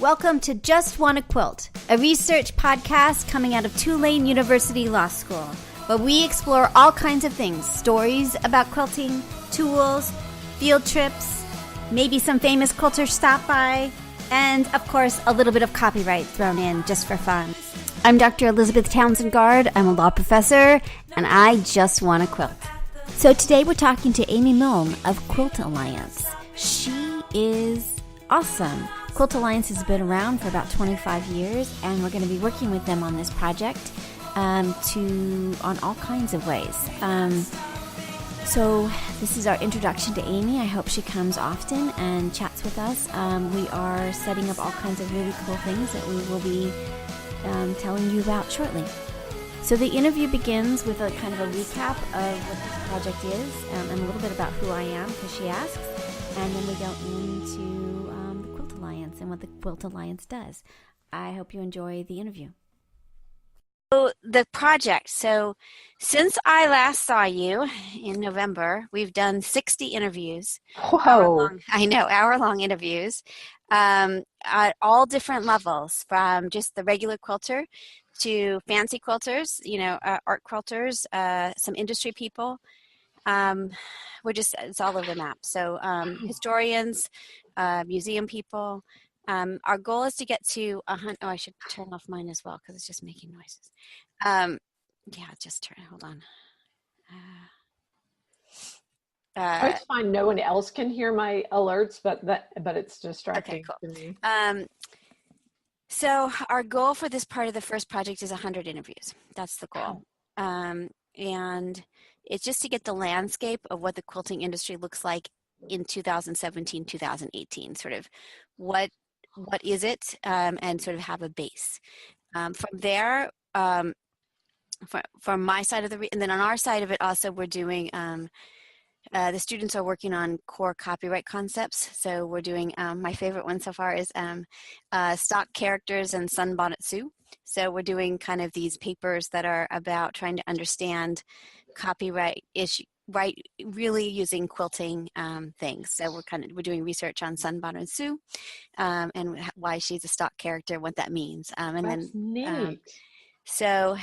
Welcome to Just Wanna Quilt, a research podcast coming out of Tulane University Law School, where we explore all kinds of things, stories about quilting, tools, field trips, maybe some famous quilters stop by, and of course a little bit of copyright thrown in just for fun. I'm Dr. Elizabeth Townsend Guard, I'm a law professor, and I just wanna quilt. So today we're talking to Amy Milne of Quilt Alliance. She is awesome. Quilt Alliance has been around for about 25 years, and we're going to be working with them on this project on all kinds of ways. So this is our introduction to Amy. I hope she comes often and chats with us. We are setting up all kinds of really cool things that we will be telling you about shortly. So the interview begins with a kind of a recap of what this project is and a little bit about who I am, because she asks, and then we go into and what the Quilt Alliance does. I hope you enjoy the interview. So the project. So since I last saw you in November, we've done 60 interviews. Whoa. Hour-long interviews at all different levels, from just the regular quilter to fancy quilters, art quilters, some industry people. It's all over the map. So historians, museum people. Our goal is to get to 100. Oh, I should turn off mine as well because it's just making noises. Hold on. It's fine. No one else can hear my alerts, but it's distracting to me. So our goal for this part of the first project is 100 interviews. That's the goal. And it's just to get the landscape of what the quilting industry looks like in 2017, 2018, sort of what is it, and sort of have a base. From there, from my side of and then on our side of it also, we're doing, the students are working on core copyright concepts. So we're doing, my favorite one so far is stock characters and Sunbonnet Sue. So we're doing kind of these papers that are about trying to understand copyright issue, right, really using quilting things. So we're doing research on Sunbonnet Sue and why she's a stock character, what that means. That's neat. So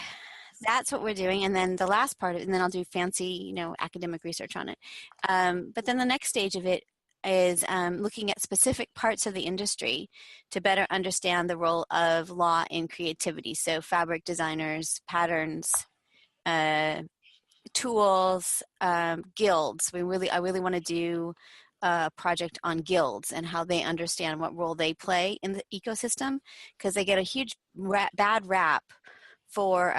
that's what we're doing. And then the last part, and then I'll do fancy, academic research on it. But then the next stage of it is looking at specific parts of the industry to better understand the role of law in creativity. So fabric designers, patterns, tools, guilds. I really want to do a project on guilds and how they understand what role they play in the ecosystem, because they get a huge bad rap for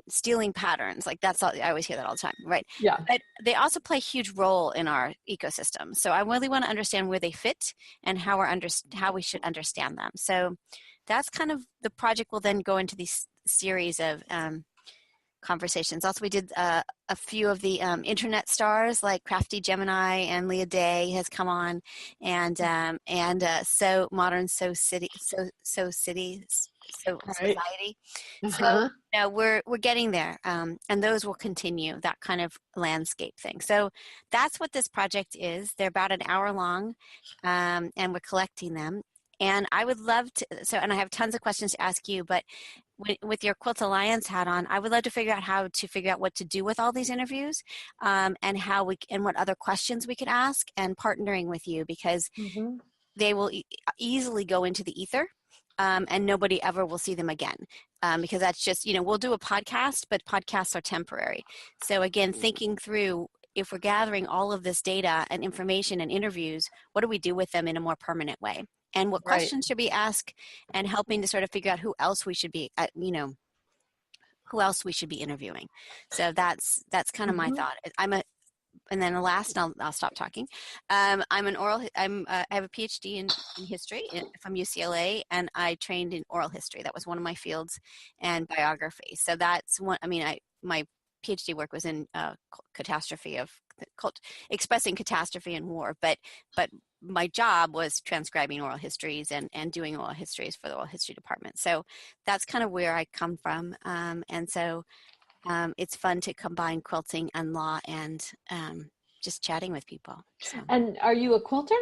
stealing patterns. Like that's all, I always hear that all the time, right? Yeah. But they also play a huge role in our ecosystem. So I really want to understand where they fit and how we should understand them. So that's kind of the project. Will then go into these series of conversations. Also, we did a few of the internet stars like Crafty Gemini and Leah Day has come on, and So Modern So City, So Cities, So Right. Society. Uh-huh. So we're getting there, and those will continue, that kind of landscape thing. So that's what this project is. They're about an hour long, and we're collecting them. And I would love to, and I have tons of questions to ask you, but with your Quilt Alliance hat on, I would love to figure out what to do with all these interviews, and what other questions we could ask, and partnering with you, because they will easily go into the ether, and nobody ever will see them again, because that's just, we'll do a podcast, but podcasts are temporary. So again, thinking through, if we're gathering all of this data and information and interviews, what do we do with them in a more permanent way? And what questions should we ask, and helping to sort of figure out who else we should be, interviewing. So that's kind of my thought. And then the last, and I'll stop talking. I have a PhD in history from UCLA, and I trained in oral history. That was one of my fields, and biography. So that's one. My PhD work was in expressing catastrophe and war, but my job was transcribing oral histories and doing oral histories for the oral history department. So that's kind of where I come from, and so it's fun to combine quilting and law and just chatting with people. So. And are you a quilter?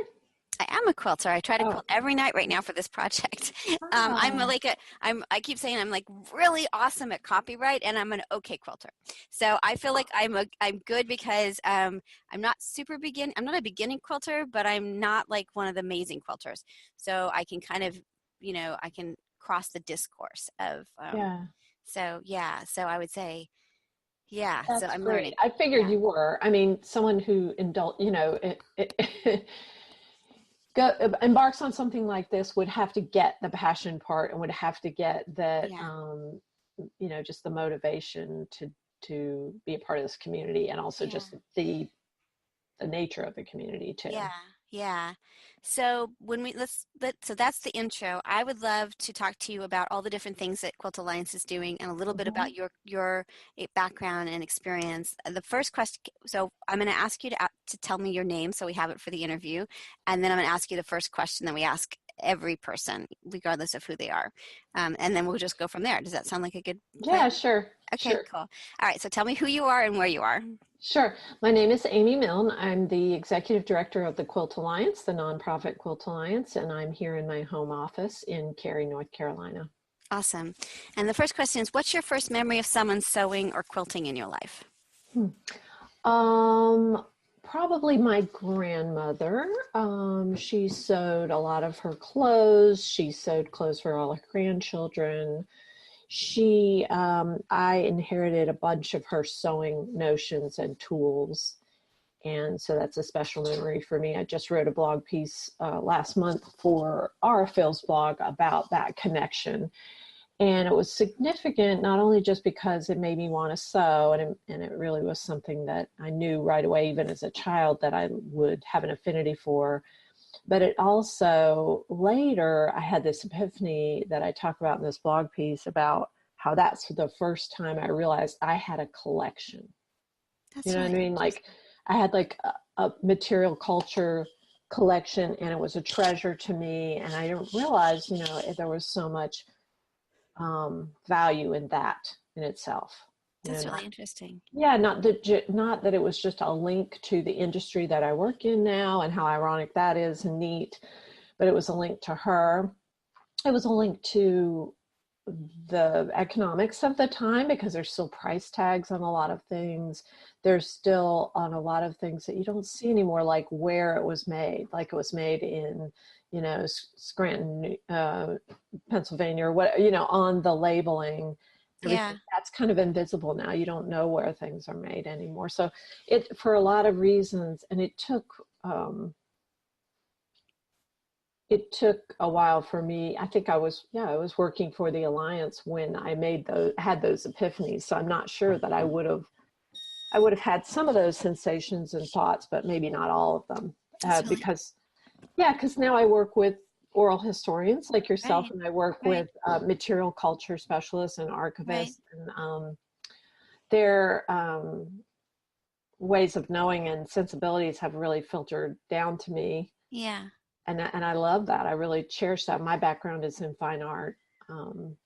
I am a quilter. I try to Oh, quilt every night right now for this project. I'm oh, like I keep saying I'm like really awesome at copyright, and I'm an okay quilter. So I feel like I'm good because I'm not I'm not a beginning quilter, but I'm not like one of the amazing quilters. So I can kind of, I can cross the discourse of yeah. so yeah. So I would say yeah. So That's I'm great. learning. I figured Yeah. you were. I mean, someone who embarks on something like this would have to get the passion part and would have to get that, Yeah. just the motivation to be a part of this community, and also Yeah. just the nature of the community too. Yeah, yeah. So when so that's the intro. I would love to talk to you about all the different things that Quilt Alliance is doing and a little bit Mhm. about your background and experience. The first question, so I'm going to ask you to tell me your name so we have it for the interview, and then I'm going to ask you the first question that we ask every person, regardless of who they are, and then we'll just go from there. Does that sound like a good plan? Yeah, sure, Okay, sure. cool. All right, so tell me who you are and where you are. Sure. My name is Amy Milne. I'm the executive director of the Quilt Alliance, the nonprofit Quilt Alliance, and I'm here in my home office in Cary, North Carolina. Awesome. And the first question is, what's your first memory of someone sewing or quilting in your life? Hmm. Um, Probably my grandmother. She sewed a lot of her clothes. She sewed clothes for all her grandchildren. I inherited a bunch of her sewing notions and tools. And so that's a special memory for me. I just wrote a blog piece last month for our Phil's blog about that connection. And it was significant not only just because it made me want to sew, and it really was something that I knew right away, even as a child, that I would have an affinity for, but it also later I had this epiphany that I talk about in this blog piece about how that's the first time I realized I had a collection. You That's know what I really mean? Like interesting. I had like a material culture collection, and it was a treasure to me. And I didn't realize, there was so much value in that in itself. That's Not really interesting. yeah, not that it was just a link to the industry that I work in now, and how ironic that is and neat, but it was a link to her. It was a link to the economics of the time, because there's still price tags on a lot of things. There's still on a lot of things that you don't see anymore, like where it was made, like it was made in, Scranton, Pennsylvania, or what, on the labeling. Yeah, Everything that's kind of invisible now. You don't know where things are made anymore. So it, for a lot of reasons, and it took a while for me. I think I was working for the Alliance when I had those epiphanies. So I'm not sure that I would have had some of those sensations and thoughts, but maybe not all of them. that's really Because now I work with oral historians like yourself, right, and I work right, with material culture specialists and right. archivists, and their ways of knowing and sensibilities have really filtered down to me, Yeah, and I love that. I really cherish that. My background is in fine art, um,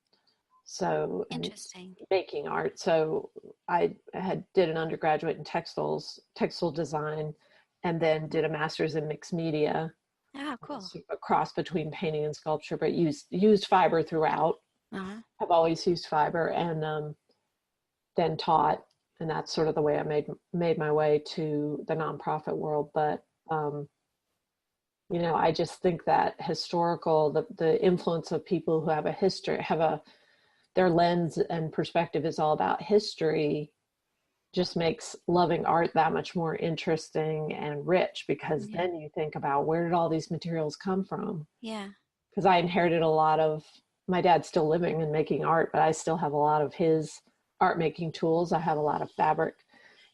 and it's interesting. making art. So I did an undergraduate in textile design, and then did a master's in mixed media, Ah, cool. sort of a cross between painting and sculpture, but used fiber throughout. Uh-huh. I've always used fiber, and then taught, and that's sort of the way I made my way to the nonprofit world. But um, I just think that the influence of people who have a history, their lens and perspective is all about history, just makes loving art that much more interesting and rich, because Yeah, then you think about, where did all these materials come from? yeah, Because I inherited a lot of, my dad's still living and making art, but I still have a lot of his art making tools. I have a lot of fabric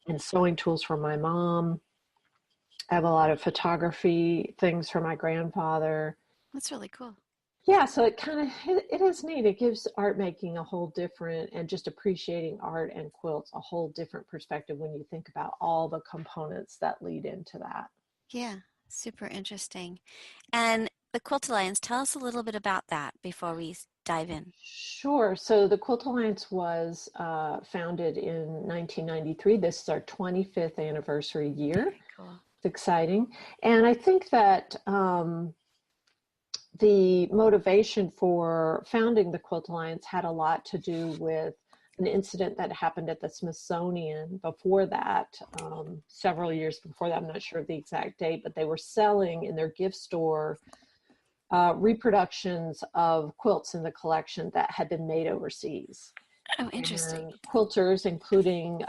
and sewing tools from my mom. I have a lot of photography things from my grandfather. that's really cool. Yeah, so it is neat. It gives art making a whole different, and just appreciating art and quilts a whole different perspective when you think about all the components that lead into that. Yeah, super interesting. And the Quilt Alliance, tell us a little bit about that before we dive in. Sure. So the Quilt Alliance was founded in 1993. This is our 25th anniversary year. Very cool. exciting. And I think that the motivation for founding the Quilt Alliance had a lot to do with an incident that happened at the Smithsonian before that, several years before that. I'm not sure of the exact date, but they were selling in their gift store reproductions of quilts in the collection that had been made overseas. Oh, interesting. And quilters, including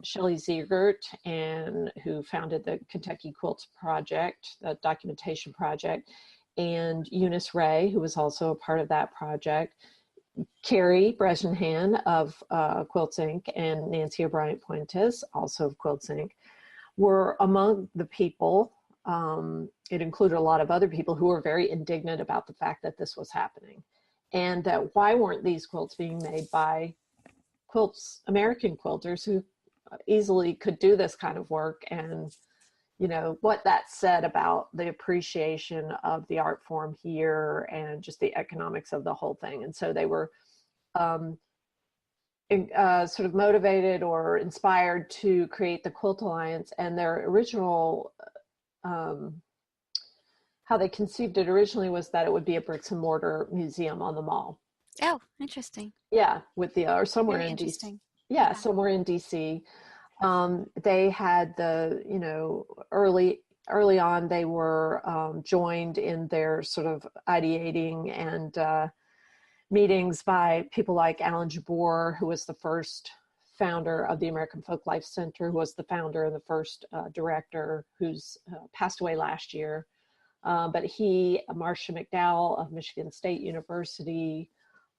Shelley Ziegert, and who founded the Kentucky Quilts Project, the documentation project, and Eunice Ray, who was also a part of that project, Carrie Bresnahan of Quilts Inc., and Nancy O'Brien Puentes, also of Quilts Inc., were among the people. It included a lot of other people who were very indignant about the fact that this was happening, and that why weren't these quilts being made by American quilters who easily could do this kind of work, and what that said about the appreciation of the art form here and just the economics of the whole thing. And so they were sort of motivated or inspired to create the Quilt Alliance, and their original how they conceived it originally was that it would be a bricks and mortar museum on the mall. Oh, interesting. Yeah, with the or somewhere Very in DC. interesting. Yeah, somewhere in DC. They had early on, they were joined in their sort of ideating and meetings by people like Alan Jabbour, who was the first founder of the American Folklife Center, who was the founder and the first director, who's passed away last year. But Marcia McDowell of Michigan State University,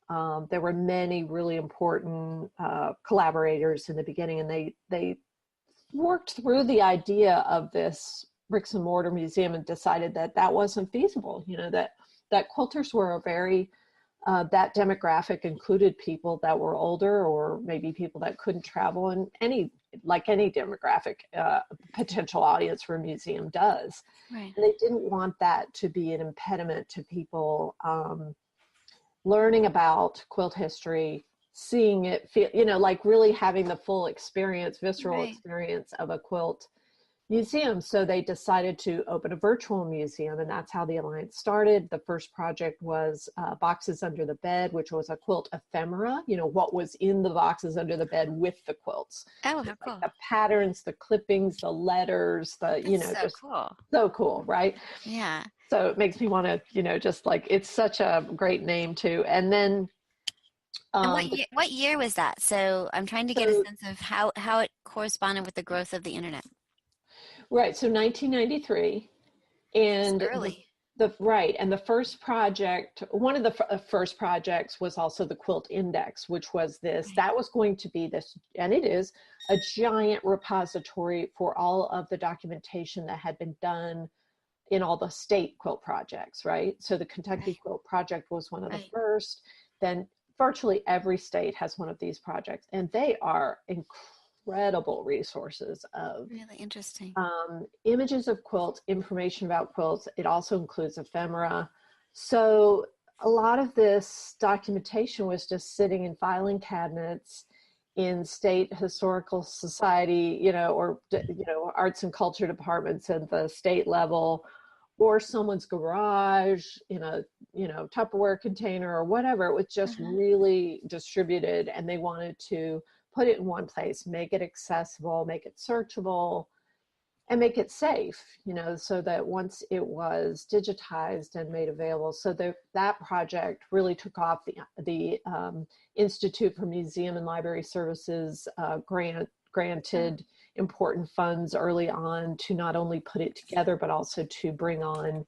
there were many really important collaborators in the beginning, and they worked through the idea of this bricks and mortar museum and decided that wasn't feasible. That quilters were a very that demographic included people that were older, or maybe people that couldn't travel, and any demographic potential audience for a museum does. Right. And they didn't want that to be an impediment to people learning about quilt history, seeing it, like really having the full experience, visceral experience of a quilt museum. So they decided to open a virtual museum, and that's how the Alliance started. The first project was Boxes Under the Bed, which was a quilt ephemera, what was in the boxes under the bed with the quilts. Oh, how cool. Like the patterns, the clippings, the letters, just cool. So cool, right? Yeah. So it makes me want to, just like, it's such a great name too. And then and what year was that? So I'm trying to get a sense of how it corresponded with the growth of the internet. Right, so 1993, and early. And the first project, one of the first projects was also the Quilt Index, which was that was going to be this, and it is a giant repository for all of the documentation that had been done in all the state quilt projects, right? So the Kentucky Quilt Project was one of the first. Then virtually every state has one of these projects, and they are incredible resources of really interesting images of quilts, information about quilts. It also includes ephemera. So a lot of this documentation was just sitting in filing cabinets in state historical society, or arts and culture departments at the state level, or someone's garage in a Tupperware container or whatever. It was just really distributed, and they wanted to put it in one place, make it accessible, make it searchable, and make it safe, so that once it was digitized and made available. So that project really took off. The Institute for Museum and Library Services granted important funds early on to not only put it together, but also to bring on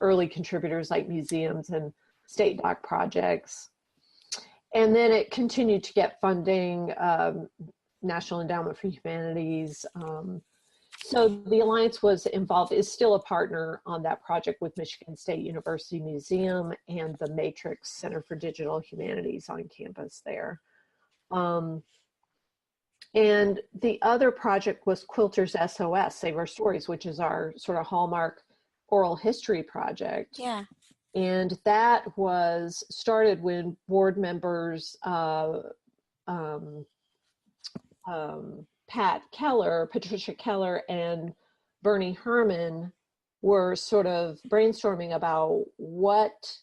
early contributors like museums and state doc projects. And then it continued to get funding, National Endowment for Humanities. So the Alliance is still a partner on that project with Michigan State University Museum and the Matrix Center for Digital Humanities on campus there. And the other project was Quilters SOS, Save Our Stories, which is our sort of hallmark oral history project. Yeah. And that was started when board members Patricia Keller, and Bernie Herman were sort of brainstorming about what